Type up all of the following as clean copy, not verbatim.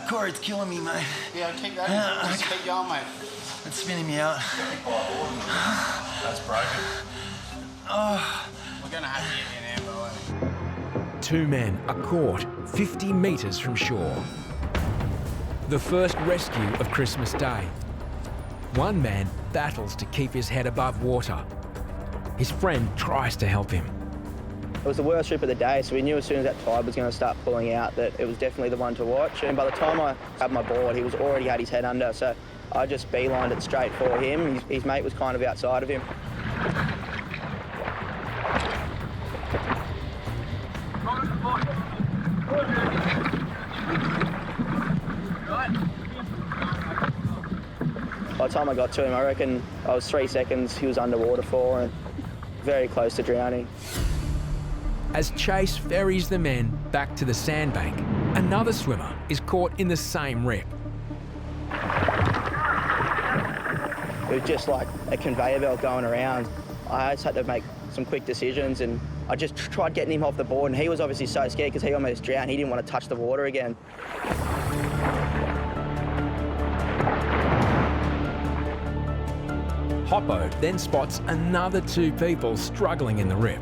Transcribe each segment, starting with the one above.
Corey's killing me, mate. Yeah, keep that. Just keep going, mate. It's spinning me out. That's broken. Oh. We're going to have to get you an ambo. 2 men are caught 50 metres from shore. The first rescue of Christmas Day. One man battles to keep his head above water. His friend tries to help him. It was the worst trip of the day, so we knew as soon as that tide was going to start pulling out that it was definitely the one to watch. And by the time I had my board, he was already had his head under, so I just beelined it straight for him. His mate was kind of outside of him. By the time I got to him, I reckon I was 3 seconds he was underwater for and very close to drowning. As Chase ferries the men back to the sandbank, another swimmer is caught in the same rip. It was just like a conveyor belt going around. I just had to make some quick decisions, and I just tried getting him off the board, and he was obviously so scared because he almost drowned. He didn't want to touch the water again. Hoppo then spots another 2 people struggling in the rip.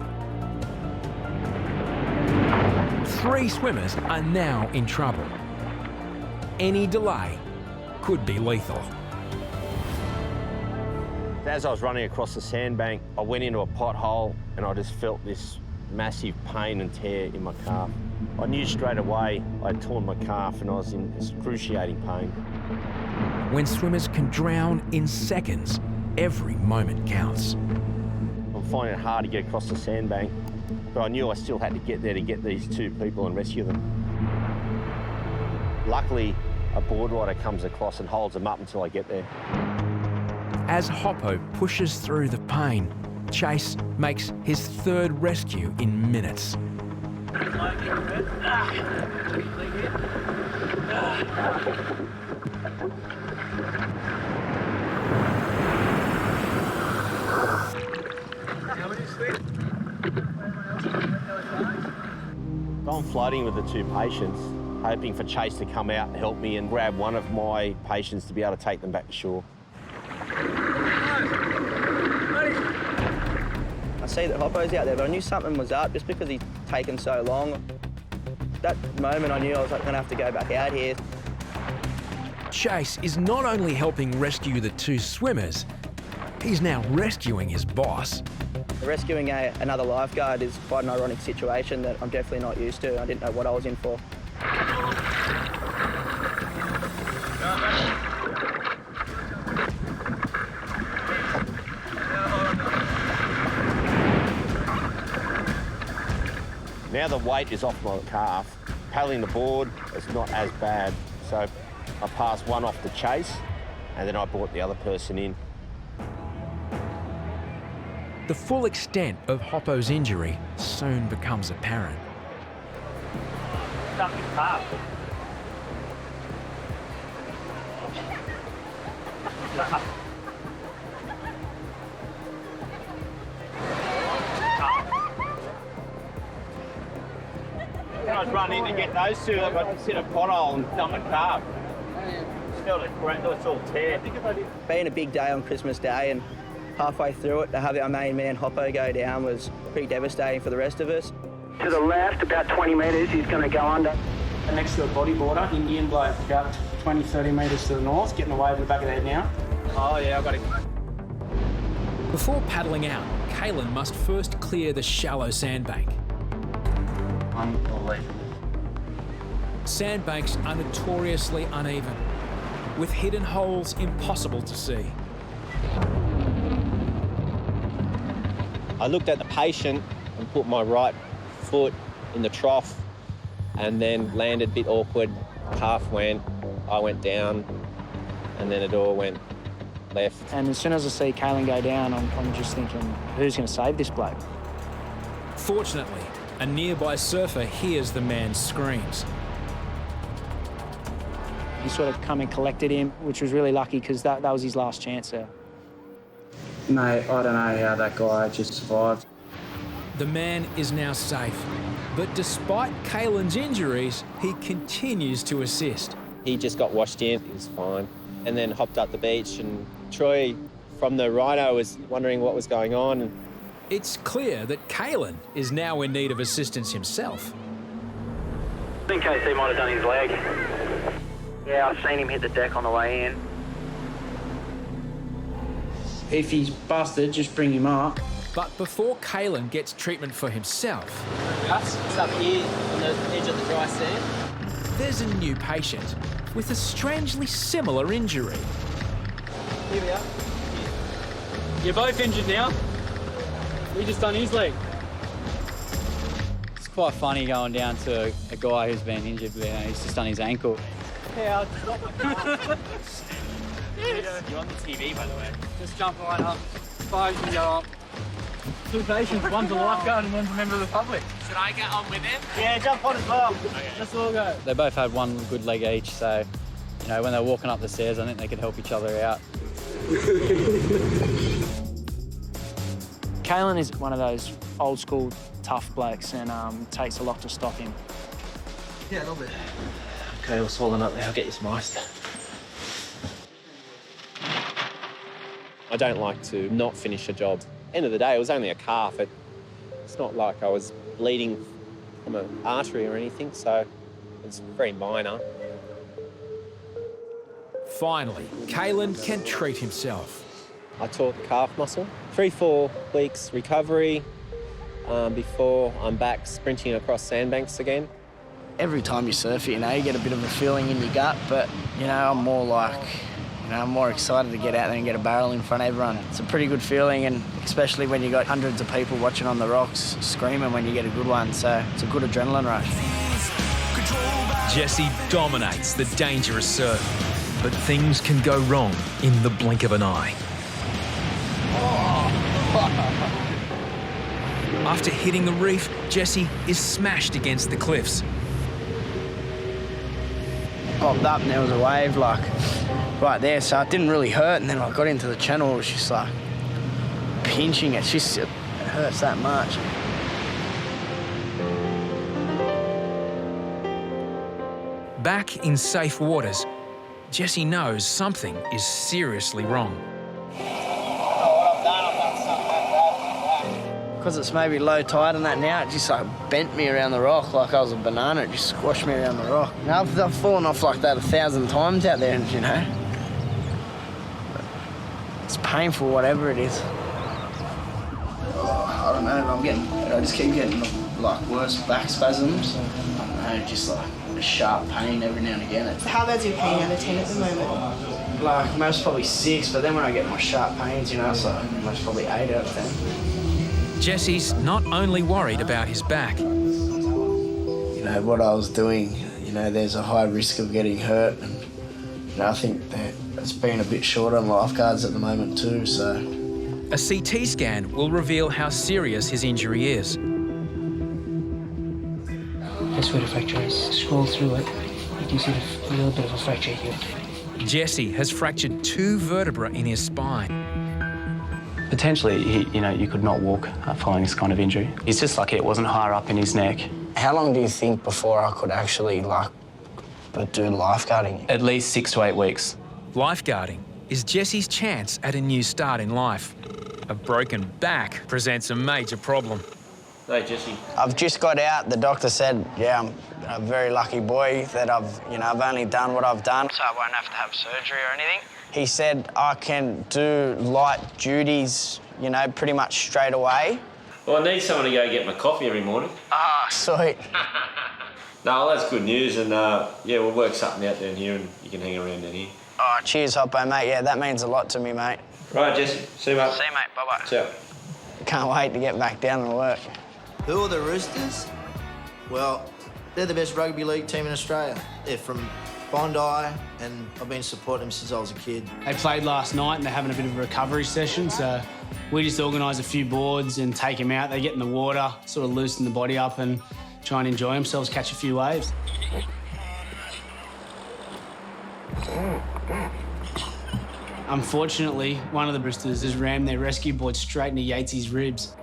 3 swimmers are now in trouble. Any delay could be lethal. As I was running across the sandbank, I went into a pothole and I just felt this massive pain and tear in my calf. I knew straight away I'd torn my calf and I was in excruciating pain. When swimmers can drown in seconds, every moment counts. I'm finding it hard to get across the sandbank, but I knew I still had to get there to get these 2 people and rescue them. Luckily, a board rider comes across and holds them up until I get there. As Hoppo pushes through the pain, Chase makes his 3rd rescue in minutes. I'm floating with the 2 patients, hoping for Chase to come out and help me and grab one of my patients to be able to take them back to shore. I see that Hoppo's out there, but I knew something was up just because he's taken so long. That moment I knew I was going to have to go back out here. Chase is not only helping rescue the 2 swimmers, he's now rescuing his boss. Rescuing another lifeguard is quite an ironic situation that I'm definitely not used to. I didn't know what I was in for. Now the weight is off my calf. Paddling the board is not as bad, so I passed one off to Chase and then I brought the other person in. The full extent of Hoppo's injury soon becomes apparent. Stuck his calf. I was running to get those 2, I got to sit a pothole and dump my calf. Felt it, it's all tear. Being a big day on Christmas Day and halfway through it, to have our main man Hoppo go down was pretty devastating for the rest of us. To the left, about 20 metres, he's going to go under. Next to a bodyboarder, Indian bloke, about 20, 30 metres to the north, getting away with the back of the head now. Oh yeah, I've got it. Before paddling out, Kalen must first clear the shallow sandbank. Unbelievable. Sandbanks are notoriously uneven, with hidden holes impossible to see. I looked at the patient and put my right foot in the trough and then landed a bit awkward. Calf went, I went down, and then it all went left. And as soon as I see Kalen go down, I'm just thinking, who's going to save this bloke? Fortunately, a nearby surfer hears the man's screams. He sort of come and collected him, which was really lucky because that was his last chance there. Mate, I don't know how that guy just survived. The man is now safe, but despite Kalen's injuries, he continues to assist. He just got washed in, he was fine. And then hopped up the beach, and Troy from the rhino was wondering what was going on. And It's clear that Kalen is now in need of assistance himself. I think KC might have done his leg. Yeah, I've seen him hit the deck on the way in. If he's busted, just bring him up. But before Kalen gets treatment for himself, it's up here on the edge of the dry sand. there's a new patient with a strangely similar injury. Here we are. You're both injured now. We just done his leg. It's quite funny going down to a guy who's been injured. He's just done his ankle. Yeah, You're on the TV, by the way. Just jump right up. Five can go up. Two patients, one's a lifeguard and one's a member of the public. Should I get on with him? Yeah, jump on as well. Okay. Let's all go. They both had one good leg each, so when they're walking up the stairs, I think they could help each other out. Kalen is one of those old school tough blokes, and takes a lot to stop him. Yeah, a little bit. Okay, we'll swallow up there. I'll get you some ice. I don't like to not finish a job. End of the day, it was only a calf. It's not like I was bleeding from an artery or anything, so it's very minor. Finally, Kalen can treat himself. I tore the calf muscle. 3-4 weeks recovery before I'm back sprinting across sandbanks again. Every time you surf it, you get a bit of a feeling in your gut, but, I'm more like, I'm more excited to get out there and get a barrel in front of everyone. It's a pretty good feeling, and especially when you got hundreds of people watching on the rocks, screaming when you get a good one, so it's a good adrenaline rush. Jesse dominates the dangerous surf, but things can go wrong in the blink of an eye. After hitting the reef, Jesse is smashed against the cliffs. Popped up and there was a wave right there, so it didn't really hurt, and then I got into the channel, it was just pinching, it hurts that much. Back in safe waters, Jesse knows something is seriously wrong. Because it's maybe low tide and that now, it just bent me around the rock like I was a banana. It just squashed me around the rock. Now, I've fallen off like that 1,000 times out there, and it's painful, whatever it is. I don't know. I just keep getting worse back spasms. I don't know, just a sharp pain every now and again. So how bad's your pain out of 10 at the moment? Most probably 6, but then when I get my sharp pains, it's most probably 8 out of 10. Jesse's not only worried about his back. What I was doing, there's a high risk of getting hurt, and I think that it's been a bit short on lifeguards at the moment too, so. A CT scan will reveal how serious his injury is. That's where the fracture is. Scroll through it. You can see a little bit of a fracture here. Jesse has fractured 2 vertebrae in his spine. Potentially, you could not walk following this kind of injury. It's just lucky it wasn't higher up in his neck. How long do you think before I could actually, do lifeguarding? At least 6 to 8 weeks. Lifeguarding is Jesse's chance at a new start in life. A broken back presents a major problem. Hey, Jesse. I've just got out. The doctor said, I'm a very lucky boy that I've only done what I've done, so I won't have to have surgery or anything. He said I can do light duties, pretty much straight away. Well, I need someone to go get my coffee every morning. Ah, sweet. No, that's good news, and we'll work something out down here, and you can hang around down here. Oh, cheers, Hoppo, mate. Yeah, that means a lot to me, mate. Right, Jesse. See you, mate. See you, mate. Bye-bye. Ciao. Can't wait to get back down and work. Who are the Roosters? Well, they're the best rugby league team in Australia. They're from Bondi, and I've been supporting them since I was a kid. They played last night and they're having a bit of a recovery session, so we just organise a few boards and take them out. They get in the water, sort of loosen the body up and try and enjoy themselves, catch a few waves. Unfortunately, one of the Roosters has rammed their rescue board straight into Yates's ribs.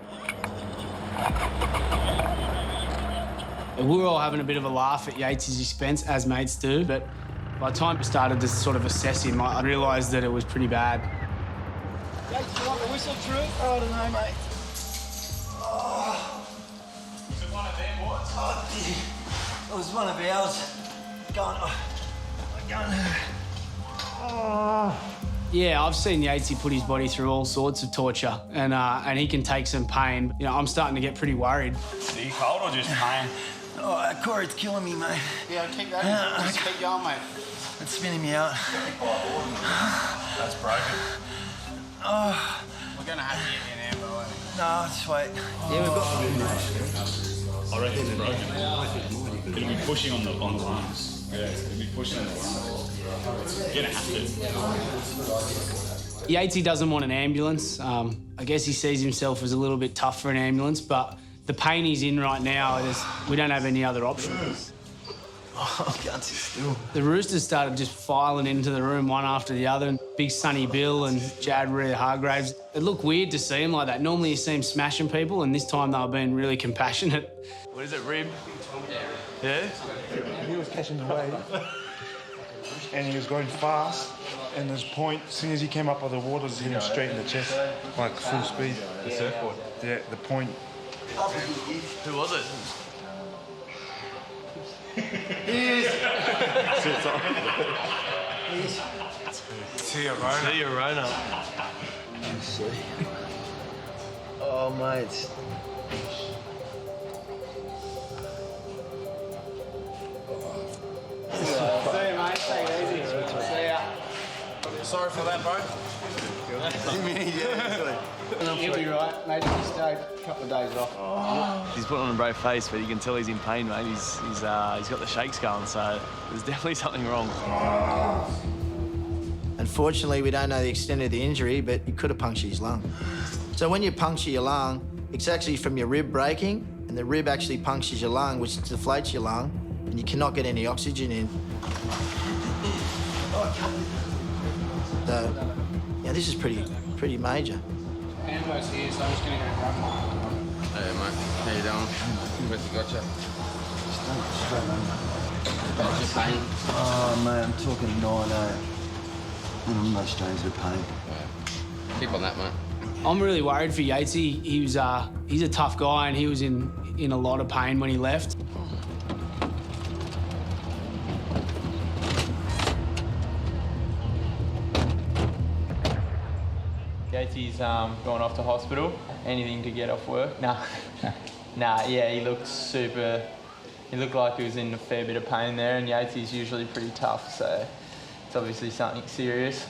We were all having a bit of a laugh at Yates's expense, as mates do, but By the time I started to sort of assess him, I realised that it was pretty bad. Yates, do you want the whistle through? Oh, I don't know, mate. Oh. Was it one of them, what? Oh, it was one of ours. Yeah, I've seen Yatesy put his body through all sorts of torture, and he can take some pain. You know, I'm starting to get pretty worried. Are you cold or just pain? Oh, that Corey's killing me, mate. Yeah, keep that. Just keep going, mate. It's spinning me out. That's broken. Oh. We're going to have to get you an ambo. No, just wait. Yeah, we've got... I reckon it's broken. It'll be pushing on the lungs. Yeah, it'll be pushing on the lungs. You're going to have to. Yatesy doesn't want an ambulance. I guess he sees himself as a little bit tough for an ambulance, but the pain he's in right now, we don't have any other options. Oh, I can't sit still. The roosters started just filing into the room one after the other. Big Sonny Bill and Jad Hargraves. It looked weird to see him like that. Normally you see him smashing people, and this time they were being really compassionate. What is it, rib? Yeah? He was catching the wave, and he was going fast, and his point, as soon as he came up out of the water, it hit him straight in the chest, like full speed. The surfboard? Yeah, the point. Who was it? Tiarona. Oh, mate. See you, mate. Take it easy. See ya. Sorry for that, bro. He'll be right. Maybe he stayed a couple of days off. He's putting on a brave face, but you can tell he's in pain, mate. He's got the shakes going, so there's definitely something wrong. Unfortunately, we don't know the extent of the injury, but it could have punctured his lung. So when you puncture your lung, it's actually from your rib breaking, and the rib actually punctures your lung, which deflates your lung, and you cannot get any oxygen in. So, yeah, this is pretty major. Ambo's here, so I'm just going to go grab one. Hey, mate. How you doing? Where's the gotcha? How's your pain? Oh, mate, I'm talking 9-8. And I'm no stranger to pain. Yeah. Keep on that, mate. I'm really worried for Yatesy. He's a tough guy, and he was in a lot of pain when he left. Yatesy's gone off to hospital. Anything to get off work? Nah. Yeah, he looked like he was in a fair bit of pain there, and Yatesy's usually pretty tough, so it's obviously something serious.